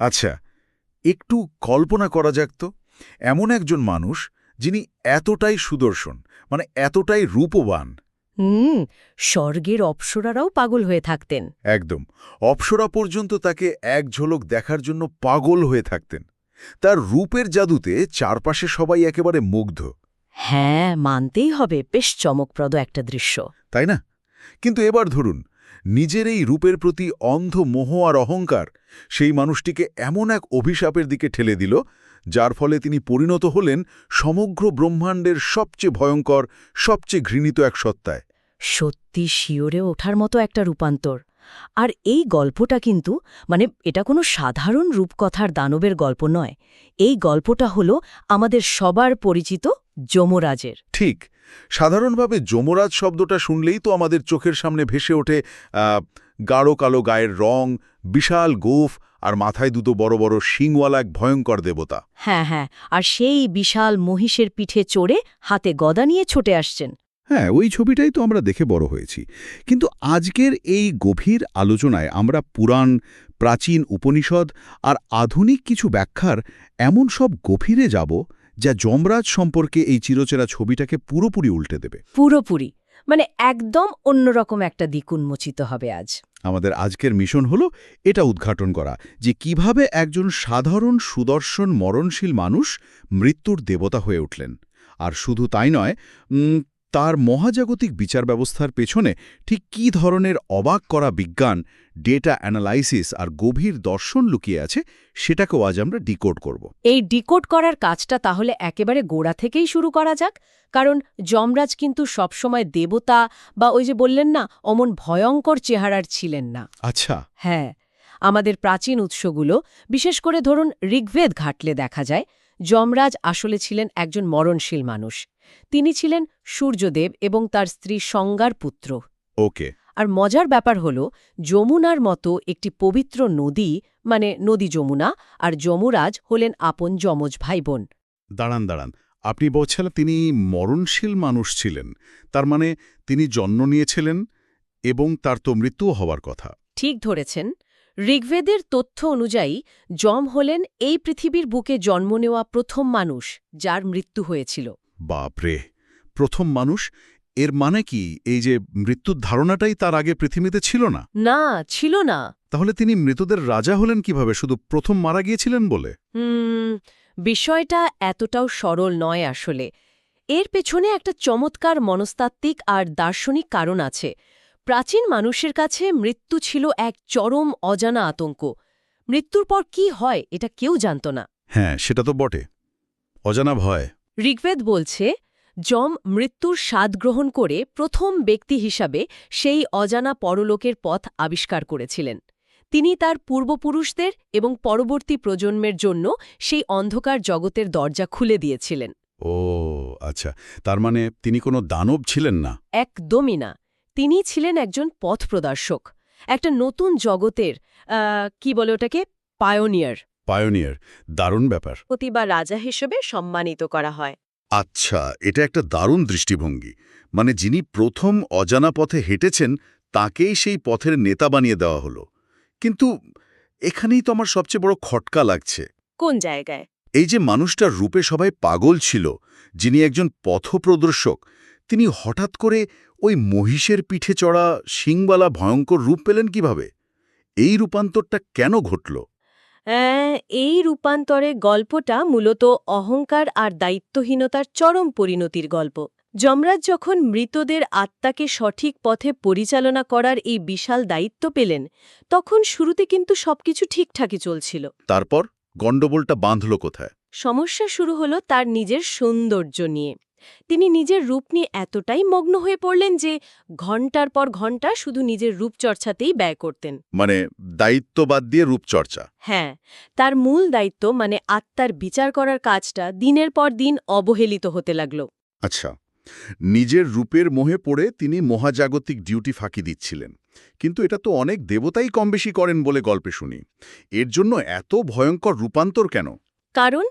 আচ্ছা, একটু কল্পনা করা যাক তো, এমন একজন মানুষ যিনি এতটাই সুদর্শন, মানে এতটাই রূপবান। হুম। স্বর্গের অপ্সরারাও পাগল হয়ে থাকতেন। একদম, অপ্সরা পর্যন্ত তাকে এক ঝলক দেখার জন্য পাগল হয়ে থাকতেন। তার রূপের জাদুতে চারপাশে সবাই একেবারে মুগ্ধ। হ্যাঁ, মানতেই হবে, বেশ চমকপ্রদ একটা দৃশ্য। তাই না? কিন্তু এবার ধরুন, নিজের এই রূপের প্রতি অন্ধ মোহ আর অহংকার সেই মানুষটিকে এমন এক অভিশাপের দিকে ঠেলে দিল, যার ফলে তিনি পরিণত হলেন সমগ্র ব্রহ্মাণ্ডের সবচেয়ে ভয়ঙ্কর, সবচেয়ে ঘৃণিত এক সত্তায়। সত্যি শিওরে ওঠার মতো একটা রূপান্তর। আর এই গল্পটা কিন্তু এটা কোনো সাধারণ রূপকথার দানবের গল্প নয়। এই গল্পটা হলো আমাদের সবার পরিচিত যমরাজের। ঠিক, সাধারণভাবে যমরাজ শব্দটা শুনলেই তো আমাদের চোখের সামনে ভেসে ওঠে গাঢ় কালো গায়ের রং, বিশাল গোঁফ আর মাথায় দুটো বড় বড় শিংওয়ালা এক ভয়ঙ্কর দেবতা। হ্যাঁ হ্যাঁ, আর সেই বিশাল মহিষের পিঠে চড়ে হাতে গদা নিয়ে ছুটে আসছেন। হ্যাঁ, ওই ছবিটাই তো আমরা দেখে বড় হয়েছি। কিন্তু আজকের এই গভীর আলোচনায় আমরা পুরাণ, প্রাচীন উপনিষদ আর আধুনিক কিছু ব্যাখ্যার এমন সব গভীরে যাব যা যমরাজ সম্পর্কে এই চিরচেরা ছবিটাকে পুরোপুরি উল্টে দেবে। পুরোপুরি, একদম অন্যরকম একটা দিক উন্মোচিত হবে আজ। আমাদের আজকের মিশন হলো এটা উদ্ঘাটন করা যে কিভাবে একজন সাধারণ সুদর্শন মরণশীল মানুষ মৃত্যুর দেবতা হয়ে উঠলেন। আর শুধু তাই নয়, তার মহাজাগতিক বিচার ব্যবস্থার পেছনে ঠিক কী ধরনের অবাক করা বিজ্ঞান, ডেটা অ্যানালাইসিস আর গভীর দর্শন লুকিয়ে আছে, সেটাকেও আজ আমরা ডিকোড করব। এই ডিকোড করার কাজটা তাহলে একেবারে গোড়া থেকেই শুরু করা যাক। কারণ যমরাজ কিন্তু সবসময় দেবতা বা ওই যে বললেন না, অমন ভয়ঙ্কর চেহারার ছিলেন না। আচ্ছা। হ্যাঁ, আমাদের প্রাচীন উৎসগুলো, বিশেষ করে ধরুন ঋগ্বেদ ঘাটলে দেখা যায় যমরাজ আসলে ছিলেন একজন মরণশীল মানুষ। তিনি ছিলেন সূর্যদেব এবং তার স্ত্রী সংজ্ঞার পুত্র। ওকে। আর মজার ব্যাপার হল, যমুনার মতো একটি পবিত্র নদী, নদী যমুনা আর যমরাজ হলেন আপন যমজ ভাই বোন। দাঁড়ান, আপনি বলছিলেন তিনি মরণশীল মানুষ ছিলেন, তার মানে তিনি জন্ম নিয়েছিলেন এবং তার তো মৃত্যুও হওয়ার কথা। ঠিক ধরেছেন। ঋগ্বেদের তথ্য অনুযায়ী যম হলেন এই পৃথিবীর বুকে জন্ম নেওয়া প্রথম মানুষ যার মৃত্যু হয়েছিল। বাপরে, প্রথম মানুষ! এর মানে কি এই যে মৃত্যুর ধারণাটাই তার আগে পৃথিবীতে ছিল না? না, ছিল না। তাহলে তিনি মৃতদের রাজা হলেন কিভাবে, শুধু প্রথম মারা গিয়েছিলেন বলে? বিষয়টা এতটাও সরল নয় আসলে। এর পেছনে একটা চমৎকার মনস্তাত্ত্বিক আর দার্শনিক কারণ আছে। প্রাচীন মানুষের কাছে মৃত্যু ছিল এক চরম অজানা আতঙ্ক। মৃত্যুর পর কি হয় এটা কেউ জানত না। হ্যাঁ, সেটা তো বটে, অজানা ভয়। ঋগ্বেদ বলছে যম মৃত্যুর স্বাদ গ্রহণ করে প্রথম ব্যক্তি হিসাবে সেই অজানা পরলোকের পথ আবিষ্কার করেছিলেন। তিনি তার পূর্বপুরুষদের এবং পরবর্তী প্রজন্মের জন্য সেই অন্ধকার জগতের দরজা খুলে দিয়েছিলেন। ও আচ্ছা, তার মানে তিনি কোনো দানব ছিলেন না? একদমই না। তিনি ছিলেন একজন পথপ্রদর্শক, একটা নতুন জগতের কি বলে ওটাকে, পায়োনিয়ার। পায়োনিয়ার, দারুণ ব্যাপার। পতি বা রাজা হিসেবে সম্মানিত করা হয়। আচ্ছা, এটা একটা দারুণ দৃষ্টিভঙ্গি। মানে যিনি প্রথম অজানা পথে হেঁটেছেন তাকেই সেই পথের নেতা বানিয়ে দেওয়া হলো। কিন্তু এখানেই তো আমার সবচেয়ে বড় খটকা লাগছে। কোন জায়গায়? এই যে মানুষটার রূপে সবাই পাগল ছিল, যিনি একজন পথপ্রদর্শক, তিনি হঠাৎ করে ওই মহিষের পিঠে চড়া শিংওয়ালা ভয়ঙ্কর রূপ পেলেন কিভাবে? এই রূপান্তরটা কেন ঘটল? এই রূপান্তরে গল্পটা মূলত অহংকার আর দায়িত্বহীনতার চরম পরিণতির গল্প। যমরাজ যখন মৃতদের আত্মাকে সঠিক পথে পরিচালনা করার এই বিশাল দায়িত্ব পেলেন, তখন শুরুতে কিন্তু সবকিছু ঠিকঠাকই চলছিল। তারপর গণ্ডগোলটা বাঁধল কোথায়? সমস্যা শুরু হলো তার নিজের সৌন্দর্য নিয়ে। তিনি নিজের রূপ নিয়ে এতটাই মগ্ন হয়ে পড়লেন যে ঘণ্টার পর ঘণ্টা শুধু নিজের রূপচর্চাতেই ব্যয় করতেন। মানে দায়িত্ব বাদ দিয়ে রূপচর্চা? হ্যাঁ, তার মূল দায়িত্ব আত্মার বিচার করার কাজটা দিনের পর দিন অবহেলিত হতে লাগল। আচ্ছা, নিজের রূপের মোহে পড়ে তিনি মহাজাগতিক ডিউটি ফাঁকি দিচ্ছিলেন। কিন্তু এটা তো অনেক দেবতাই কম বেশি করেন বলে গল্পে শুনি। এর জন্য এত ভয়ঙ্কর রূপান্তর কেন? কারণ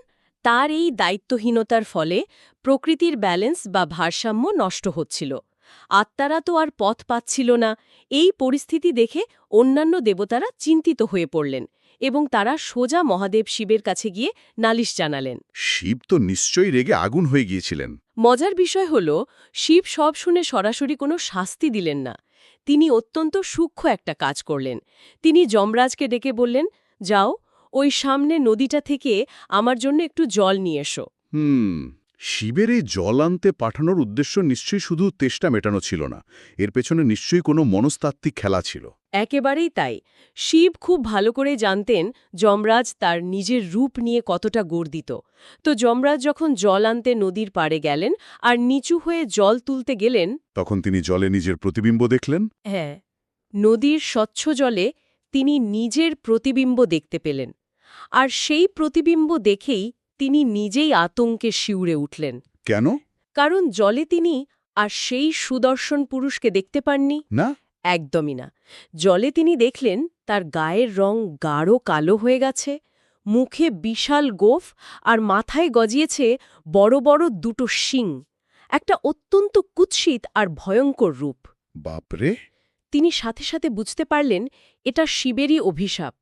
তার এই দায়িত্বহীনতার ফলে প্রকৃতির ব্যালেন্স বা ভারসাম্য নষ্ট হচ্ছিল। আত্মারা তো আর পথ পাচ্ছিল না। এই পরিস্থিতি দেখে অন্যান্য দেবতারা চিন্তিত হয়ে পড়লেন এবং তারা সোজা মহাদেব শিবের কাছে গিয়ে নালিশ জানালেন। শিব তো নিশ্চয়ই রেগে আগুন হয়ে গিয়েছিলেন। মজার বিষয় হল, শিব সব শুনে সরাসরি কোনো শাস্তি দিলেন না। তিনি অত্যন্ত সূক্ষ্ম একটা কাজ করলেন। তিনি যমরাজকে ডেকে বললেন, যাও, ওই সামনে নদীটা থেকে আমার জন্য একটু জল নিয়ে এসো। শিবের এই জল আনতে পাঠানোর উদ্দেশ্য নিশ্চয়ই শুধু তেষ্টা মেটানো ছিল না, এর পেছনে নিশ্চয়ই কোনো মনস্তাত্ত্বিক খেলা ছিল। একেবারেই তাই। শিব খুব ভালো করে জানতেন যমরাজ তার নিজের রূপ নিয়ে কতটা গর্বিত। তো যমরাজ যখন জল আনতে নদীর পাড়ে গেলেন আর নিচু হয়ে জল তুলতে গেলেন, তখন তিনি জলে নিজের প্রতিবিম্ব দেখলেন। হ্যাঁ, নদীর স্বচ্ছ জলে তিনি নিজের প্রতিবিম্ব দেখতে পেলেন। আর সেই প্রতিবিম্ব দেখেই তিনি নিজেই আতঙ্কে শিউরে উঠলেন। কেন? কারণ জলে তিনি আর সেই সুদর্শন পুরুষকে দেখতে পাননি। না, একদমই না। জলে তিনি দেখলেন তার গায়ের রং গাঢ় কালো হয়ে গেছে, মুখে বিশাল গোঁফ আর মাথায় গজিয়েছে বড় বড় দুটো শিং, একটা অত্যন্ত কুৎসিত আর ভয়ঙ্কর রূপ। বাপরে! তিনি সাথে সাথে বুঝতে পারলেন এটা শিবেরই অভিশাপ।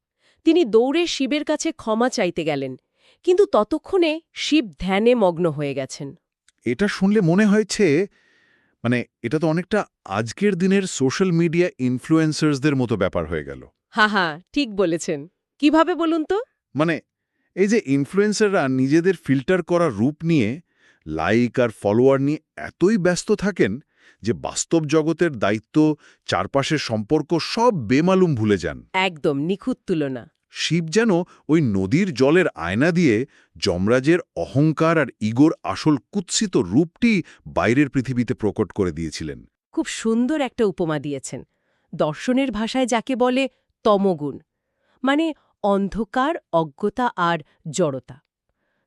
তিনি দৌড়ে শিবের কাছে ক্ষমা চাইতে গেলেন, কিন্তু ততক্ষণে শিব ধ্যানে মগ্ন হয়ে গেছেন। এটা শুনলে মনে হয়েছে, এটা তো অনেকটা আজকের দিনের সোশ্যাল মিডিয়া ইনফ্লুয়েন্সার্সদের মতো ব্যাপার হয়ে গেল। হা, ঠিক বলেছেন। কিভাবে বলুন তো? এই যে ইনফ্লুয়েন্সাররা নিজেদের ফিল্টার করা রূপ নিয়ে, লাইক আর ফলোয়ার নিয়ে এতই ব্যস্ত থাকেন যে বাস্তব জগতের দায়িত্ব, চারপাশের সম্পর্ক সব বেমালুম ভুলে যান। একদম নিখুঁত তুলনা। শিব যেন ওই নদীর জলের আয়না দিয়ে যমরাজের অহংকার আর ইগোর আসল কুৎসিত রূপটি বাইরের পৃথিবীতে প্রকট করে দিয়েছিলেন। খুব সুন্দর একটা উপমা দিয়েছেন। দর্শনের ভাষায় যাকে বলে তমগুণ, মানে অন্ধকার, অজ্ঞতা আর জড়তা।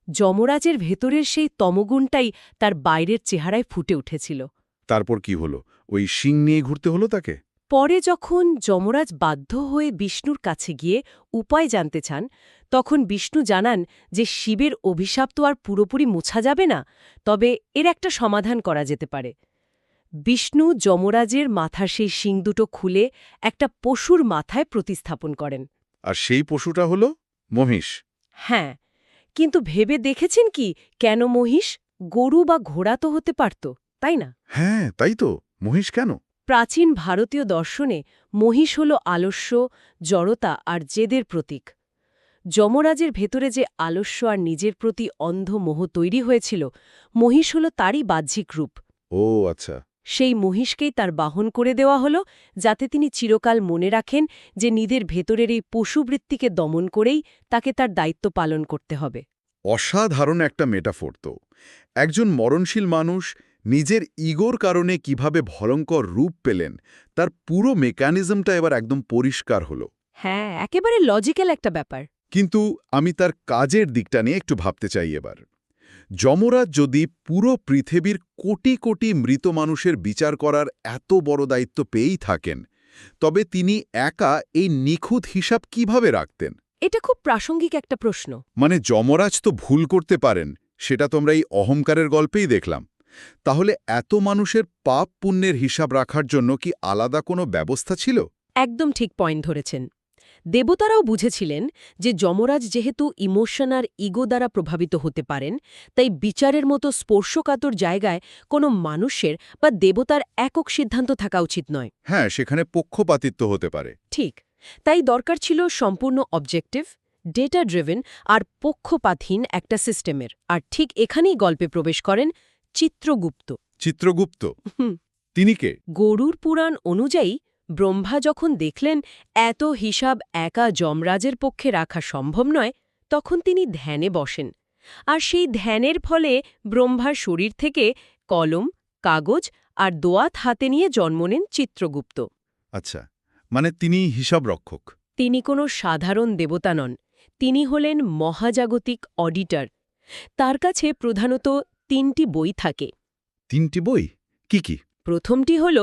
যমরাজের ভেতরের সেই তমগুণটাই তার বাইরের চেহারায় ফুটে উঠেছিল। তারপর কি হলো? ওই শিং নিয়ে ঘুরতে হলো তাকে? পরে যখন যমরাজ বাধ্য হয়ে বিষ্ণুর কাছে গিয়ে উপায় জানতে চান, তখন বিষ্ণু জানান যে শিবের অভিশাপ তো আর পুরোপুরি মোছা যাবে না, তবে এর একটা সমাধান করা যেতে পারে। বিষ্ণু যমরাজের মাথার সেই শিং দুটো খুলে একটা পশুর মাথায় প্রতিস্থাপন করেন। আর সেই পশুটা হলো মহিষ। হ্যাঁ, কিন্তু ভেবে দেখেছেন কি কেন মহিষ? গরু বা ঘোড়া তো হতে পারত, তাই না? হ্যাঁ, তাই তো। মহিষ কেন? প্রাচীন ভারতীয় দর্শনে মহিষ হল আলস্য, জড়তা আর জেদের প্রতীক। যমরাজের ভেতরে যে আলস্য আর নিজের প্রতি অন্ধ মোহ তৈরি হয়েছিল, মহিষ হল তারই বাহ্যিক রূপ। ও আচ্ছা। সেই মহিষকেই তার বাহন করে দেওয়া হল, যাতে তিনি চিরকাল মনে রাখেন যে নিজের ভেতরের এই পশুবৃত্তিকে দমন করেই তাকে তার দায়িত্ব পালন করতে হবে। অসাধারণ একটা মেটাফোর তো। একজন মরণশীল মানুষ নিজের ইগোর কারণে কিভাবে ভয়ঙ্কর রূপ পেলেন, তার পুরো মেকানিজমটা এবার একদম পরিষ্কার হলো। হ্যাঁ, একেবারে লজিক্যাল একটা ব্যাপার। কিন্তু আমি তার কাজের দিকটা নিয়ে একটু ভাবতে চাই এবার। যমরাজ যদি পুরো পৃথিবীর কোটি কোটি মৃত মানুষের বিচার করার এত বড় দায়িত্ব পেয়েই থাকেন, তবে তিনি একা এই নিখুঁত হিসাব কিভাবে রাখতেন? এটা খুব প্রাসঙ্গিক একটা প্রশ্ন। যমরাজ তো ভুল করতে পারেন, সেটা তো আমরা এই অহংকারের গল্পেই দেখলাম। তাহলে এত মানুষের পাপ পুণ্যের হিসাব রাখার জন্য কি আলাদা কোনো ব্যবস্থা ছিল? একদম ঠিক পয়েন্ট ধরেছেন। দেবতারাও বুঝেছিলেন যে যমরাজ যেহেতু ইমোশন আর ইগো দ্বারা প্রভাবিত হতে পারেন, তাই বিচারের মতো স্পর্শকাতর জায়গায় কোনো মানুষের বা দেবতার একক সিদ্ধান্ত থাকা উচিত নয়। হ্যাঁ, সেখানে পক্ষপাতিত্ব হতে পারে। ঠিক। তাই দরকার ছিল সম্পূর্ণ অবজেক্টিভ, ডেটা ড্রিভেন আর পক্ষপাতহীন একটা সিস্টেমের। আর ঠিক এখানেই গল্পে প্রবেশ করেন চিত্রগুপ্ত। চিত্রগুপ্ত? তিনি কে? গরুর পুরাণ অনুযায়ী ব্রহ্মা যখন দেখলেন এত হিসাব একা যমরাজের পক্ষে রাখা সম্ভব নয়, তখন তিনি ধ্যানে বসেন। আর সেই ধ্যানের ফলে ব্রহ্মার শরীর থেকে কলম, কাগজ আর দোয়াত হাতে নিয়ে জন্ম নেন চিত্রগুপ্ত। আচ্ছা, তিনি হিসাব রক্ষক। তিনি কোনো সাধারণ দেবতা নন, তিনি হলেন মহাজাগতিক অডিটর। তার কাছে প্রধানত 3টি বই থাকে। 3টি বই? কি কি? প্রথমটি হল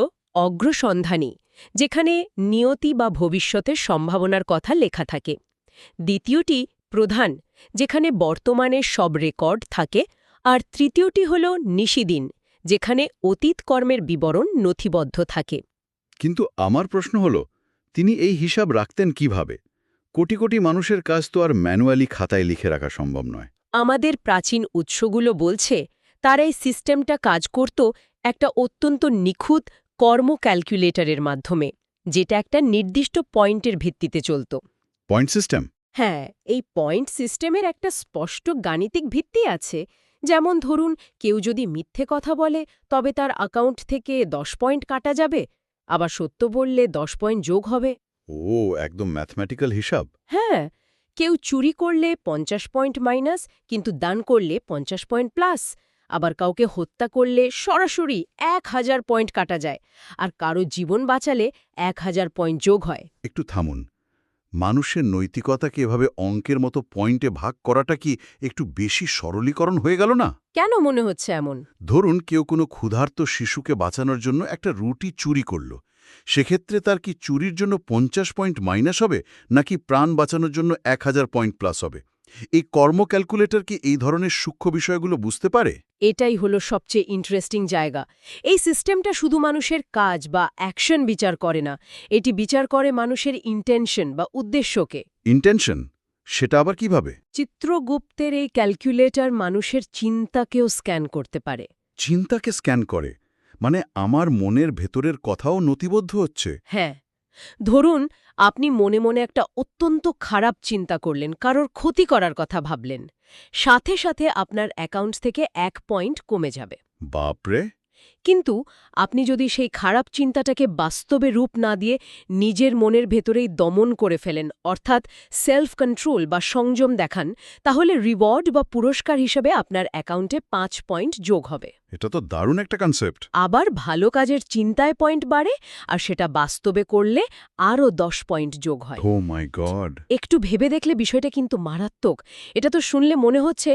অগ্রসন্ধানী, যেখানে নিয়তি বা ভবিষ্যতের সম্ভাবনার কথা লেখা থাকে। দ্বিতীয়টি প্রধান, যেখানে বর্তমানের সব রেকর্ড থাকে। আর তৃতীয়টি হল নিশিদিন, যেখানে অতীত কর্মের বিবরণ নথিবদ্ধ থাকে। কিন্তু আমার প্রশ্ন হল, তিনি এই হিসাব রাখতেন কিভাবে? কোটি কোটি মানুষের কাজ তো আর ম্যানুয়ালি খাতায় লিখে রাখা সম্ভব নয়। আমাদের প্রাচীন উৎসগুলো বলছে তারা এই সিস্টেমটা কাজ করত একটা অত্যন্ত নিখুঁত কর্ম ক্যালকুলেটরের মাধ্যমে, যেটা একটা নির্দিষ্ট পয়েন্টের ভিত্তিতে চলত। Point system? হ্যাঁ, এই পয়েন্ট সিস্টেমের একটা স্পষ্ট গাণিতিক ভিত্তি আছে। যেমন ধরুন, কেউ যদি মিথ্যে কথা বলে তবে তার অ্যাকাউন্ট থেকে 10 পয়েন্ট কাটা যাবে, আবার সত্য বললে 10 পয়েন্ট যোগ হবে। ও, একদম ম্যাথমেটিক্যাল হিসাব। হ্যাঁ, কেউ চুরি করলে 50 পয়েন্ট মাইনাস, কিন্তু দান করলে 50 পয়েন্ট প্লাস। আবার কাউকে হত্যা করলে সরাসরি 1000 পয়েন্ট কাটা যায়, আর কারো জীবন বাঁচালে 1000 পয়েন্ট যোগ হয়। একটু থামুন, মানুষের নৈতিকতাকে এভাবে অঙ্কের মতো পয়েন্টে ভাগ করাটা কি একটু বেশি সরলীকরণ হয়ে গেল না? কেন মনে হচ্ছে এমন? ধরুন কেউ কোনো ক্ষুধার্ত শিশুকে বাঁচানোর জন্য একটা রুটি চুরি করল, সেক্ষেত্রে তার কি চুরির জন্য 50 পয়েন্ট মাইনাস হবে, নাকি প্রাণ বাঁচানোর জন্য 1000 পয়েন্ট প্লাস হবে? এই কর্ম ক্যালকুলেটর কি এই ধরনের সূক্ষ্ম বিষয়গুলো বুঝতে পারে? এটাই হলো সবচেয়ে ইন্টারেস্টিং জায়গা। এই সিস্টেমটা শুধু মানুষের কাজ বা অ্যাকশন বিচার করে না, এটি বিচার করে মানুষের ইন্টেনশন বা উদ্দেশ্যকে। ইন্টেনশন? সেটা আবার কিভাবে? চিত্রগুপ্তের এই ক্যালকুলেটর মানুষের চিন্তাকেও স্ক্যান করতে পারে। চিন্তাকে স্ক্যান করে? মানে আমার মনের ভেতরের কথাও নথিবদ্ধ হচ্ছে? হ্যাঁ, ধরুন আপনি মনে মনে একটা অত্যন্ত খারাপ চিন্তা করলেন, কারোর ক্ষতি করার কথা ভাবলেন, সাথে সাথে আপনার অ্যাকাউন্ট থেকে 1 পয়েন্ট কমে যাবে। বাপরে! কিন্তু আপনি যদি সেই খারাপ চিন্তাটাকে বাস্তবে রূপ না দিয়ে নিজের মনের ভেতরেই দমন করে ফেলেন, অর্থাৎ সেলফ কন্ট্রোল বা সংযম দেখান, তাহলে রিওয়ার্ড বা পুরস্কার হিসেবে আপনার অ্যাকাউন্টে 5 পয়েন্ট যোগ হবে। এটা তো দারুণ একটা কনসেপ্ট। আবার ভালো কাজের চিন্তায় পয়েন্ট বাড়ে, আর সেটা বাস্তবে করলে আরও 10 পয়েন্ট যোগ হয়। ও মাই গড! একটু ভেবে দেখলে বিষয়টা কিন্তু মারাত্মক। এটা তো শুনলে মনে হচ্ছে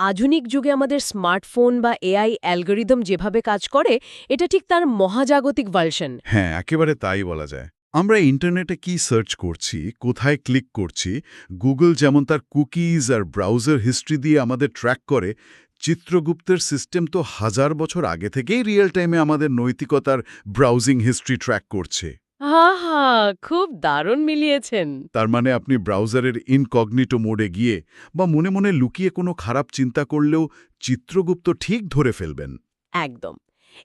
আধুনিক যুগে আমাদের স্মার্টফোন বা এআই অ্যালগরিদম যেভাবে কাজ করে, এটা ঠিক তার মহাজাগতিক ভার্সন। হ্যাঁ, একেবারে তাই বলা যায়। আমরা ইন্টারনেটে কি সার্চ করছি, কোথায় ক্লিক করছি, গুগল যেমন তার কুকিজ আর ব্রাউজার হিস্ট্রি দিয়ে আমাদের ট্র্যাক করে, চিত্রগুপ্তের সিস্টেম তো 1000 বছর আগে থেকেই রিয়েল টাইমে আমাদের নৈতিকতার ব্রাউজিং হিস্ট্রি ট্র্যাক করছে। আহা, খুব দারুণ মিলিয়েছেন। তার মানে আপনি ব্রাউজারের ইনকগনিটো মোডে গিয়ে বা মনে মনে লুকিয়ে কোনো খারাপ চিন্তা করলেও চিত্রগুপ্ত ঠিক ধরে ফেলবেন। একদম।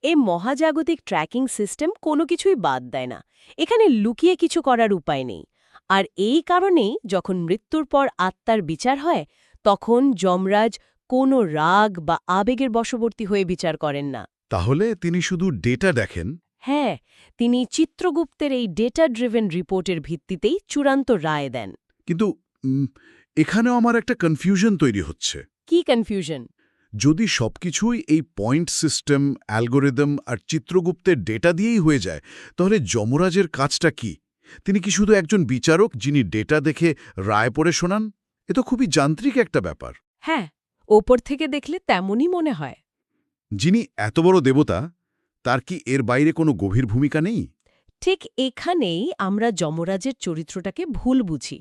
এই মহাজাগতিক ট্র্যাকিং সিস্টেম কোনো কিছুই বাদ দেয় না। এখানে লুকিয়ে কিছু করার উপায় নেই। আর এই কারণেই যখন মৃত্যুর পর আত্মার বিচার হয়, তখন যমরাজ কোনো রাগ বা আবেগের বশবর্তী হয়ে বিচার করেন না। তাহলে তিনি শুধু ডেটা দেখেন? হ্যাঁ, তিনি চিত্রগুপ্তের এই ডেটা ড্রিভেন রিপোর্টের ভিত্তিতেই চূড়ান্ত রায় দেন। কিন্তু এখানেও আমার একটা কনফিউশন তৈরি হচ্ছে। কি কনফিউশন? যদি সবকিছুই এই পয়েন্ট সিস্টেম, অ্যালগোরিদম আর চিত্রগুপ্তের ডেটা দিয়েই হয়ে যায়, তাহলে যমরাজের কাজটা কি? তিনি কি শুধু একজন বিচারক যিনি ডেটা দেখে রায় পড়ে শোনান? এ তো খুবই যান্ত্রিক একটা ব্যাপার। হ্যাঁ, ওপর থেকে দেখলে তেমনই মনে হয়। যিনি এত বড় দেবতা, তার কি এর বাইরে কোনো গভীর ভূমিকা নেই? ঠিক এখানেই আমরা যমরাজের চরিত্রটাকে ভুল বুঝি।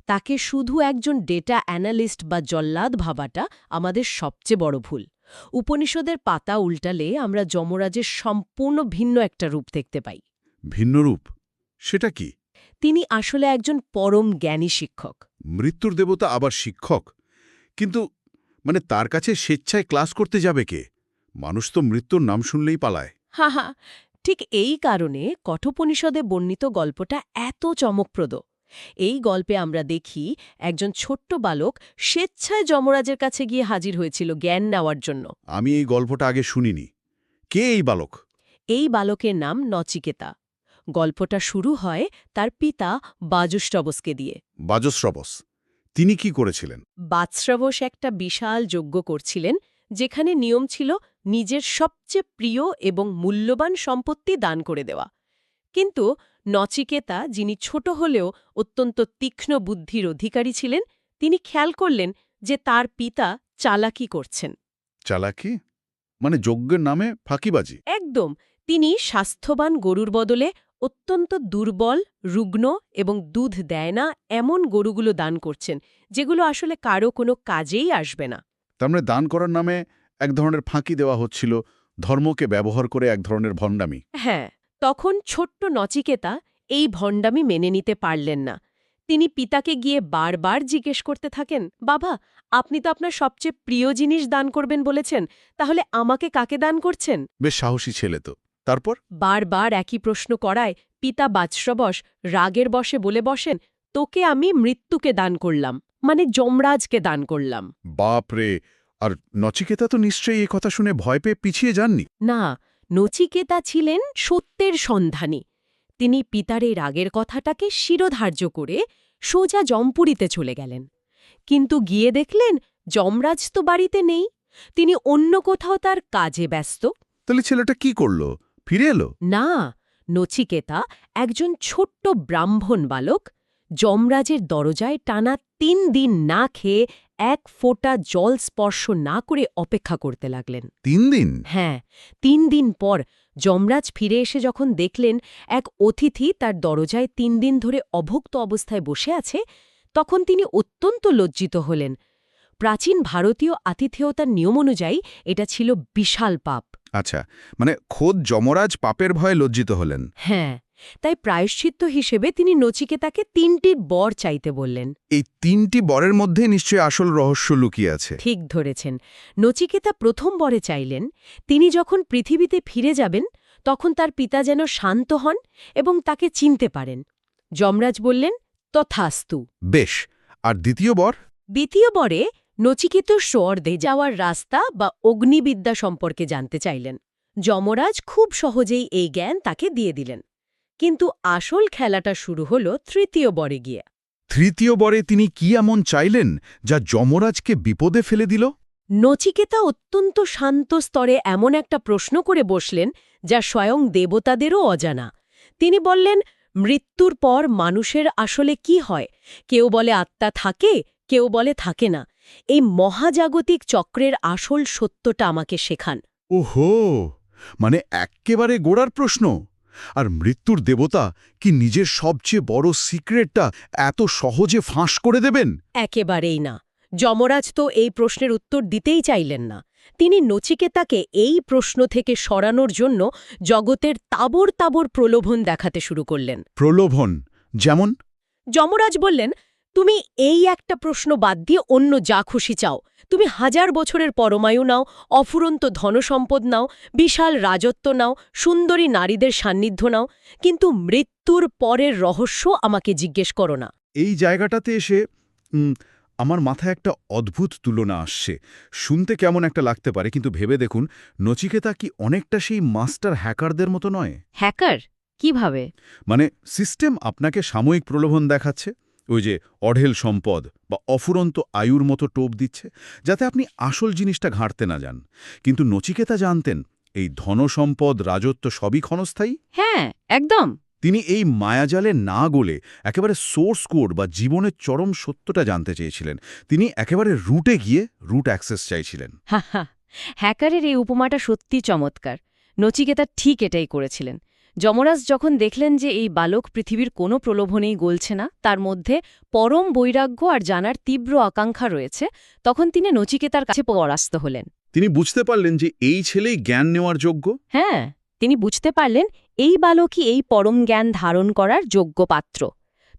তাকে শুধু একজন ডেটা অ্যানালিস্ট বা জল্লাদ ভাবাটা আমাদের সবচেয়ে বড় ভুল। উপনিষদের পাতা উল্টালে আমরা যমরাজের সম্পূর্ণ ভিন্ন একটা রূপ দেখতে পাই। ভিন্ন রূপ? সেটা কি? তিনি আসলে একজন পরম জ্ঞানী শিক্ষক। মৃত্যুর দেবতা আবার শিক্ষক? কিন্তু তার কাছে স্বেচ্ছায় ক্লাস করতে যাবে কে? মানুষ তো মৃত্যুর নাম শুনলেই পালায়। হা হা, ঠিক এই কারণে কঠোপনিষদে বর্ণিত গল্পটা এত চমকপ্রদ। এই গল্পে আমরা দেখি একজন ছোট্ট বালক স্বেচ্ছায় যমরাজের কাছে গিয়ে হাজির হয়েছিল জ্ঞান নেওয়ার জন্য। আমি এই গল্পটা আগে শুনিনি। কে এই বালক? এই বালকের নাম নচিকেতা। গল্পটা শুরু হয় তার পিতা বাজুশ্রবসকে দিয়ে। বাজশ্রবস? তিনি কি করেছিলেন? বাৎস্রবস একটা বিশাল যজ্ঞ করছিলেন, যেখানে নিয়ম ছিল নিজের সবচেয়ে প্রিয় এবং মূল্যবান সম্পত্তি দান করে দেওয়া। কিন্তু নচিকেতা, যিনি ছোট হলেও অত্যন্ত তীক্ষ্ণ বুদ্ধির অধিকারী ছিলেন, তিনি খেয়াল করলেন যে তার পিতা চালাকি করছেন। চালাকি? যজ্ঞের নামে ফাঁকিবাজি? একদম। তিনি স্বাস্থ্যবান গরুর বদলে অত্যন্ত দুর্বল, রুগ্ন এবং দুধ দেয় না এমন গরুগুলো দান করছেন, যেগুলো আসলে কারো কোনো কাজেই আসবে না। তার মানে দান করার নামে এক ধরনের ফাঁকি দেওয়া হচ্ছিল, ধর্মকে ব্যবহার করে এক ধরনের ভণ্ডামি। হ্যাঁ, তখন ছোট্ট নচিকেতা এই ভণ্ডামি মেনে নিতে পারলেন না। তিনি পিতাকে গিয়ে বারবার জিজ্ঞেস করতে থাকেন, বাবা, আপনি তো আপনার সবচেয়ে প্রিয় জিনিস দান করবেন বলেছেন, তাহলে আমাকে কাকে দান করছেন? বেশ সাহসী ছেলে তো। তারপর? বারবার একই প্রশ্ন করায় পিতা বাৎসবশ রাগের বশে বলে বসেন, তোকে আমি মৃত্যুকে দান করলাম, মানে যমরাজকে দান করলাম। বাপরে! আর নচিকেতা তো নিশ্চয়ই এই কথা শুনে ভয় পেয়ে পিছিয়ে যাননি। না, নচিকেতা ছিলেন সত্যের সন্ধানী। তিনি পিতার এই রাগের কথাটাকে শিরোধার্য করে সোজা জমপুরীতে চলে গেলেন। কিন্তু গিয়ে দেখলেন যমরাজ তো বাড়িতে নেই, তিনি অন্য কোথাও তার কাজে ব্যস্ত। তাহলে ছেলেটা কি করল? ফিরে এলো? না, নচিকেতা, একজন ছোট্ট ব্রাহ্মণ বালক, যমরাজের দরজায় টানা ৩ দিন না খেয়ে এক ফোঁটা জল স্পর্শ না করে অপেক্ষা করতে লাগলেন। ৩ দিন? হ্যাঁ, ৩ দিন পর যমরাজ ফিরে এসে যখন দেখলেন এক অতিথি তার দরজায় ৩ দিন ধরে অভুক্ত অবস্থায় বসে আছে, তখন তিনি অত্যন্ত লজ্জিত হলেন। প্রাচীন ভারতীয় আতিথেয়তার নিয়ম অনুযায়ী এটা ছিল বিশাল পাপ। আচ্ছা, মানে খোদ যমরাজ পাপের ভয়ে লজ্জিত হলেন। হ্যাঁ, তাই প্রায়শ্চিত্ত হিসেবে তিনি নচিকেতাকে ৩টি বর চাইতে বললেন। এই ৩টি বরের মধ্যে নিশ্চয়ই আসল রহস্য লুকিয়ে আছে। ঠিক ধরেছেন। নচিকেতা প্রথম বরে চাইলেন, তিনি যখন পৃথিবীতে ফিরে যাবেন তখন তার পিতা যেন শান্ত হন এবং তাকে চিনতে পারেন। যমরাজ বললেন, তথাস্তু। বেশ, আর দ্বিতীয় বর? দ্বিতীয় বরে নচিকেত স্বর্গে যাওয়ার রাস্তা বা অগ্নিবিদ্যা সম্পর্কে জানতে চাইলেন। যমরাজ খুব সহজেই এই জ্ঞান তাকে দিয়ে দিলেন। কিন্তু আসল খেলাটা শুরু হল তৃতীয় বরে গিয়ে। তৃতীয় বরে তিনি কি এমন চাইলেন যা যমরাজকে বিপদে ফেলে দিল? নচিকেতা অত্যন্ত শান্ত স্তরে এমন একটা প্রশ্ন করে বসলেন যা স্বয়ং দেবতাদেরও অজানা। তিনি বললেন, মৃত্যুর পর মানুষের আসলে কি হয়? কেউ বলে আত্মা থাকে, কেউ বলে থাকে না। এই মহাজাগতিক চক্রের আসল সত্যটা আমাকে শেখান। ওহো, মানে এক্কেবারে গোড়ার প্রশ্ন। আর মৃত্যুর দেবতা কি নিজের সবচেয়ে বড় সিক্রেটটা এত সহজে ফাঁস করে দেবেন? একেবারেই না। যমরাজ তো এই প্রশ্নের উত্তর দিতেই চাইলেন না। তিনি নচিকেতাকে এই প্রশ্ন থেকে সরানোর জন্য জগতের তাবর তাবর প্রলোভন দেখাতে শুরু করলেন। প্রলোভন? যেমন? যমরাজ বললেন, তুমি এই একটা প্রশ্ন বাদ দিয়ে অন্য যা খুশি চাও। তুমি 1000 বছরের পরমায়ু নাও, অফুরন্ত ধনসম্পদ নাও, বিশাল রাজত্ব নাও, সুন্দরী নারীদের সান্নিধ্য নাও, কিন্তু মৃত্যুর পরের রহস্য আমাকে জিজ্ঞেস করো না। এই জায়গাটাতে এসে আমার মাথায় একটা অদ্ভুত তুলনা আসছে। শুনতে কেমন একটা লাগতে পারে, কিন্তু ভেবে দেখুন, নচিকেতা কি অনেকটা সেই মাস্টার হ্যাকারদের মতো নয়? হ্যাকার? কিভাবে? মানে সিস্টেম আপনাকে সাময়িক প্রলোভন দেখাচ্ছে, ওই যে অঢেল সম্পদ বা অফুরন্ত আয়ুর মতো টোপ দিচ্ছে, যাতে আপনি আসল জিনিসটা ঘাঁটতে না যান। কিন্তু নচিকেতা জানতেন এই ধনসম্পদ, রাজত্ব সবই ক্ষণস্থায়ী। হ্যাঁ, একদম। তিনি এই মায়াজালে না গলে একেবারে সোর্স কোড বা জীবনের চরম সত্যটা জানতে চেয়েছিলেন। তিনি একেবারে রুটে গিয়ে রুট অ্যাক্সেস চাইছিলেন। হা হা, হ্যাকারের এই উপমাটা সত্যি চমৎকার। নচিকেতা ঠিক এটাই করেছিলেন। যমরাজ যখন দেখলেন যে এই বালক পৃথিবীর কোনো প্রলোভনেই গলছে না, তার মধ্যে পরম বৈরাগ্য আর জানার তীব্র আকাঙ্ক্ষা রয়েছে, তখন তিনি নচিকেতার কাছে পরাস্ত হলেন। তিনি বুঝতে পারলেন যে এই ছেলেই জ্ঞান নেওয়ার যোগ্য। হ্যাঁ, তিনি বুঝতে পারলেন এই বালকই এই পরম জ্ঞান ধারণ করার যোগ্য পাত্র।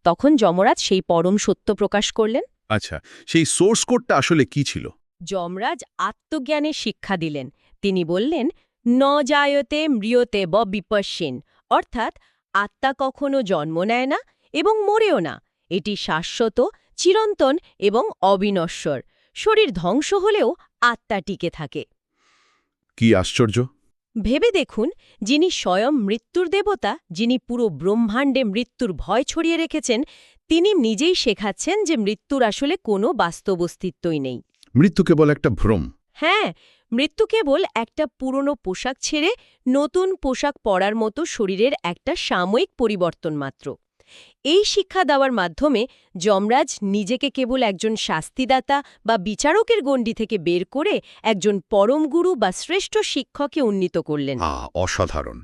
তখন যমরাজ সেই পরম সত্য প্রকাশ করলেন। আচ্ছা, সেই সোর্স কোডটা আসলে কি ছিল? যমরাজ আত্মজ্ঞানের শিক্ষা দিলেন। তিনি বললেন, ন জায়তে ম্রিয়তে ব বিপশ্যেন, অর্থাৎ আত্মা কখনো জন্ম নেয় না এবং মরেও না। এটি শাশ্বত, চিরন্তন এবং অবিনশ্বর। শরীর ধ্বংস হলেও আত্মা টিকে থাকে। কি আশ্চর্য! ভেবে দেখুন, যিনি স্বয়ং মৃত্যুর দেবতা, যিনি পুরো ব্রহ্মাণ্ডে মৃত্যুর ভয় ছড়িয়ে রেখেছেন, তিনি নিজেই শেখাচ্ছেন যে মৃত্যুর আসলে কোনো বাস্তব অস্তিত্বই নেই। মৃত্যু কেবল একটা ভ্রম। হ্যাঁ, মৃত্যু কেবল একটা পুরনো পোশাক ছেড়ে নতুন পোশাক পরার মতো শরীরের একটা সাময়িক পরিবর্তন মাত্র। এই শিক্ষা দেওয়ার মাধ্যমে যমরাজ নিজেকে কেবল একজন শাস্তিদাতা বা বিচারকের গণ্ডি থেকে বের করে একজন পরম গুরু বা শ্রেষ্ঠ শিক্ষকে উন্নীত করলেন। অসাধারণ!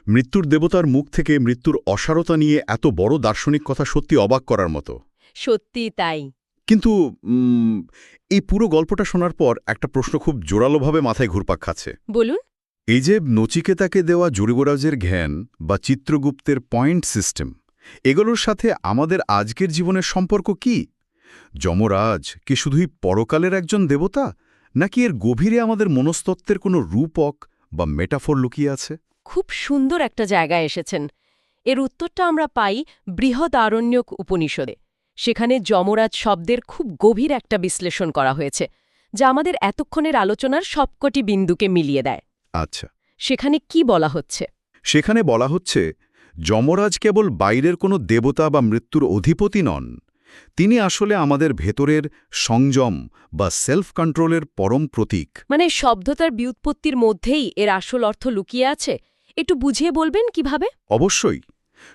মৃত্যুর দেবতার মুখ থেকে মৃত্যুর অসারতা নিয়ে এত বড় দার্শনিক কথা সত্যি অবাক করার মতো। সত্যি তাই। কিন্তু এই পুরো গল্পটা শোনার পর একটা প্রশ্ন খুব জোরালোভাবে মাথায় ঘুরপাক খাচ্ছে। বলুন। এই যে নচিকেতাকে দেওয়া যুবরাজের জ্ঞান বা চিত্রগুপ্তের পয়েন্ট সিস্টেম, এগুলোর সাথে আমাদের আজকের জীবনের সম্পর্ক কি? যমরাজ কি শুধুই পরকালের একজন দেবতা, নাকি এর গভীরে আমাদের মনস্তত্ত্বের কোনো রূপক বা মেটাফোর লুকিয়ে আছে? খুব সুন্দর একটা জায়গায় এসেছেন। এর উত্তরটা আমরা পাই বৃহদারণ্যক উপনিষদে। সেখানে যমরাজ শব্দের খুব গভীর একটা বিশ্লেষণ করা হয়েছে, যা আমাদের এতক্ষণের আলোচনার সবকটি বিন্দুকে মিলিয়ে দেয়। আচ্ছা, সেখানে কি বলা হচ্ছে? সেখানে বলা হচ্ছে যমরাজ কেবল বাইরের কোনো দেবতা বা মৃত্যুর অধিপতি নন। তিনি আসলে আমাদের ভেতরের সংযম বা সেলফ কন্ট্রোলের পরম প্রতীক। মানে শব্দটার ব্যুৎপত্তির মধ্যেই এর আসল অর্থ লুকিয়ে আছে। একটু বুঝিয়ে বলবেন কিভাবে? অবশ্যই।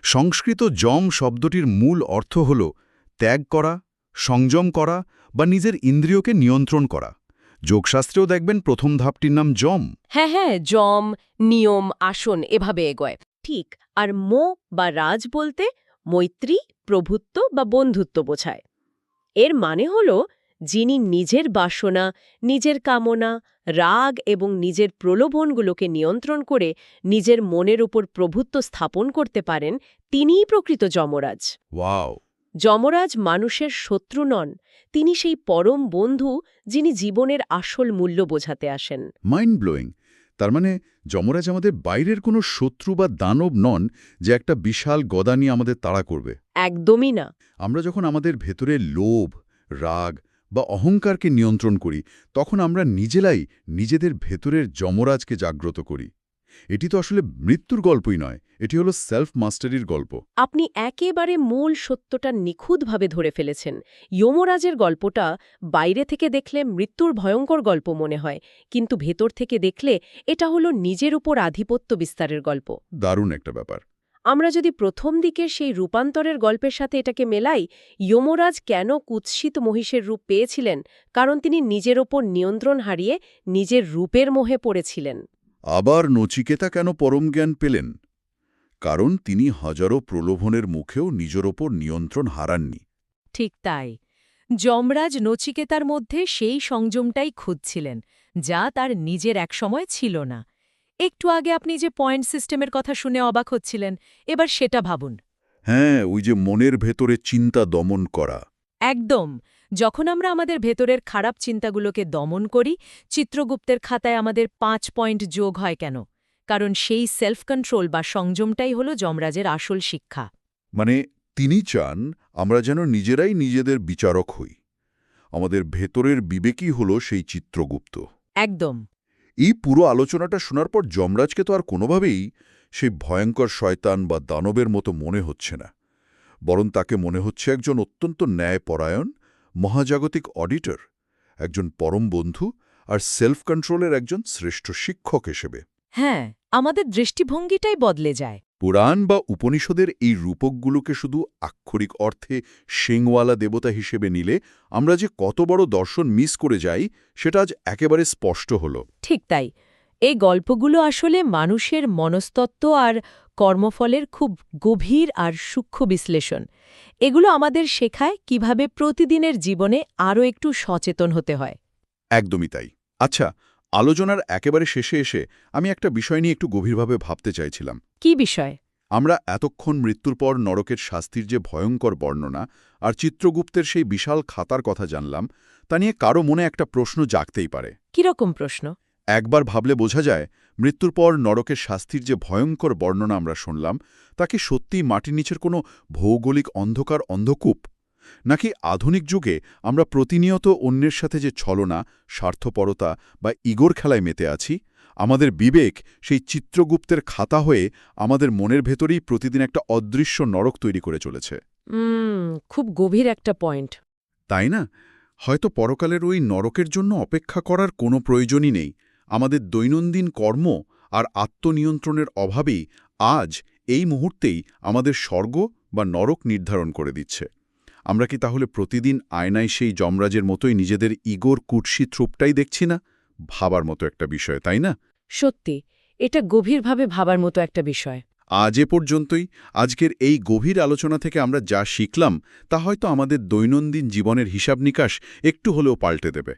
সংস্কৃত যম শব্দটির মূল অর্থ হল ত্যাগ করা, সংযম করা বা নিজের ইন্দ্রিয়কে নিয়ন্ত্রণ করা। যোগশাস্ত্রেও দেখবেন প্রথম ধাপটির নাম যম। হ্যাঁ, যম, নিয়ম, আসন এভাবে এগোয়। ঠিক। আর মো বা রাজ বলতে মৈত্রী, প্রভুত্ব বা বন্ধুত্ব বোঝায়। এর মানে হল যিনি নিজের বাসনা, নিজের কামনা, রাগ এবং নিজের প্রলোভনগুলোকে নিয়ন্ত্রণ করে নিজের মনের উপর প্রভুত্ব স্থাপন করতে পারেন, তিনিই প্রকৃত যমরাজ। ওয়াও! যমরাজ মানুষের শত্রু নন, তিনি সেই পরম বন্ধু যিনি জীবনের আসল মূল্য বোঝাতে আসেন। Mind blowing. তার মানে যমরাজ আমাদের বাইরের কোনো শত্রু বা দানব নন যে একটা বিশাল গদা নিয়ে আমাদের তাড়া করবে। একদমই না। আমরা যখন আমাদের ভেতরে লোভ, রাগ বা অহংকারকে নিয়ন্ত্রণ করি, তখন আমরা নিজেরাই নিজেদের ভেতরের যমরাজকে জাগ্রত করি। এটি তো আসলে মৃত্যুর গল্পই নয়, এটি হলো সেলফ মাস্টারির গল্প। আপনি একেবারে মূল সত্যটা নিখুঁতভাবে ধরে ফেলেছেন। যমরাজের গল্পটা বাইরে থেকে দেখলে মৃত্যুর ভয়ঙ্কর গল্প মনে হয়, কিন্তু ভেতর থেকে দেখলে এটা হলো নিজের উপর আধিপত্য বিস্তারের গল্প। দারুণ একটা ব্যাপার। আমরা যদি প্রথম দিকের সেই রূপান্তরের গল্পের সাথে এটাকে মেলাই, যমরাজ কেন কুৎসিত মহিষের রূপ পেয়েছিলেন? কারণ তিনি নিজের ওপর নিয়ন্ত্রণ হারিয়ে নিজের রূপের মোহে পড়েছিলেন। আবার নচিকেতা কেন পরম জ্ঞান পেলেন? কারণ তিনি হাজারো প্রলোভনের মুখেও নিজের ওপর নিয়ন্ত্রণ হারাননি। ঠিক তাই। যমরাজ নচিকেতার মধ্যে সেই সংযমটাই খুঁজছিলেন, যা তার নিজের একসময় ছিল না। একটু আগে আপনি যে পয়েন্ট সিস্টেমের কথা শুনে অবাক হচ্ছিলেন, এবার সেটা ভাবুন। হ্যাঁ, ওই যে মনের ভেতরে চিন্তা দমন করা। একদম। যখন আমরা আমাদের ভেতরের খারাপ চিন্তাগুলোকে দমন করি, চিত্রগুপ্তের খাতায় আমাদের 5 পয়েন্ট যোগ হয় কেন? কারণ সেই সেলফ কন্ট্রোল বা সংযমটাই হল যমরাজের আসল শিক্ষা। মানে তিনি চান আমরা যেন নিজেরাই নিজেদের বিচারক হই। আমাদের ভেতরের বিবেকই হল সেই চিত্রগুপ্ত। একদম। এই পুরো আলোচনাটা শোনার পর যমরাজকে তো আর কোনোভাবেই সেই ভয়ঙ্কর শয়তান বা দানবের মতো মনে হচ্ছে না, বরং তাকে মনে হচ্ছে একজন অত্যন্ত ন্যায়পরায়ণ, মহাজাগতিক অডিটর, একজন পরম বন্ধু আর সেলফ কন্ট্রোলের একজন শ্রেষ্ঠ শিক্ষক হিসেবে। হ্যাঁ, আমাদের দৃষ্টিভঙ্গিটাই বদলে যায়। পুরাণ বা উপনিষদের এই রূপকগুলোকে শুধু আক্ষরিক অর্থে শিংওয়ালা দেবতা হিসেবে নিলে আমরা যে কত বড় দর্শন মিস করে যাই, সেটা আজ একেবারে স্পষ্ট হল। ঠিক তাই। এই গল্পগুলো আসলে মানুষের মনস্তত্ত্ব আর কর্মফলের খুব গভীর আর সূক্ষ্ম বিশ্লেষণ। এগুলো আমাদের শেখায় কিভাবে প্রতিদিনের জীবনে আরও একটু সচেতন হতে হয়। একদমই তাই। আচ্ছা, আলোচনার একেবারে শেষে এসে আমি একটা বিষয় নিয়ে একটু গভীরভাবে ভাবতে চাইছিলাম। কি বিষয়? আমরা এতক্ষণ মৃত্যুর পর নরকের শাস্তির যে ভয়ঙ্কর বর্ণনা আর চিত্রগুপ্তের সেই বিশাল খাতার কথা জানলাম, তা নিয়ে কারো মনে একটা প্রশ্ন জাগতেই পারে। কিরকম প্রশ্ন? একবার ভাবলে বোঝা যায়, মৃত্যুর পর নরকের শাস্তির যে ভয়ঙ্কর বর্ণনা আমরা শুনলাম, তা কি সত্যিই মাটির নিচের কোনো ভৌগোলিক অন্ধকার অন্ধকূপ? নাকি আধুনিক যুগে আমরা প্রতিনিয়ত অন্যের সাথে যে ছলনা, স্বার্থপরতা বা ইগোর খেলায় মেতে আছি, আমাদের বিবেক সেই চিত্রগুপ্তের খাতা হয়ে আমাদের মনের ভেতরেই প্রতিদিন একটা অদৃশ্য নরক তৈরি করে চলেছে? খুব গভীর একটা পয়েন্ট। তাই না? হয়তো পরকালের ওই নরকের জন্য অপেক্ষা করার কোনো প্রয়োজনই নেই। আমাদের দৈনন্দিন কর্ম আর আত্মনিয়ন্ত্রণের অভাবেই আজ এই মুহূর্তেই আমাদের স্বর্গ বা নরক নির্ধারণ করে দিচ্ছে। আমরা কি তাহলে প্রতিদিন আয়নায় সেই যমরাজের মতোই নিজেদের ইগোর কুৎসিত রূপটাই দেখছি না? ভাবার মতো একটা বিষয়, তাই না? সত্যি, এটা গভীরভাবে ভাবার মতো একটা বিষয়। আজ এ পর্যন্তই। আজকের এই গভীর আলোচনা থেকে আমরা যা শিখলাম, তা হয়তো আমাদের দৈনন্দিন জীবনের হিসাব নিকাশ একটু হলেও পাল্টে দেবে।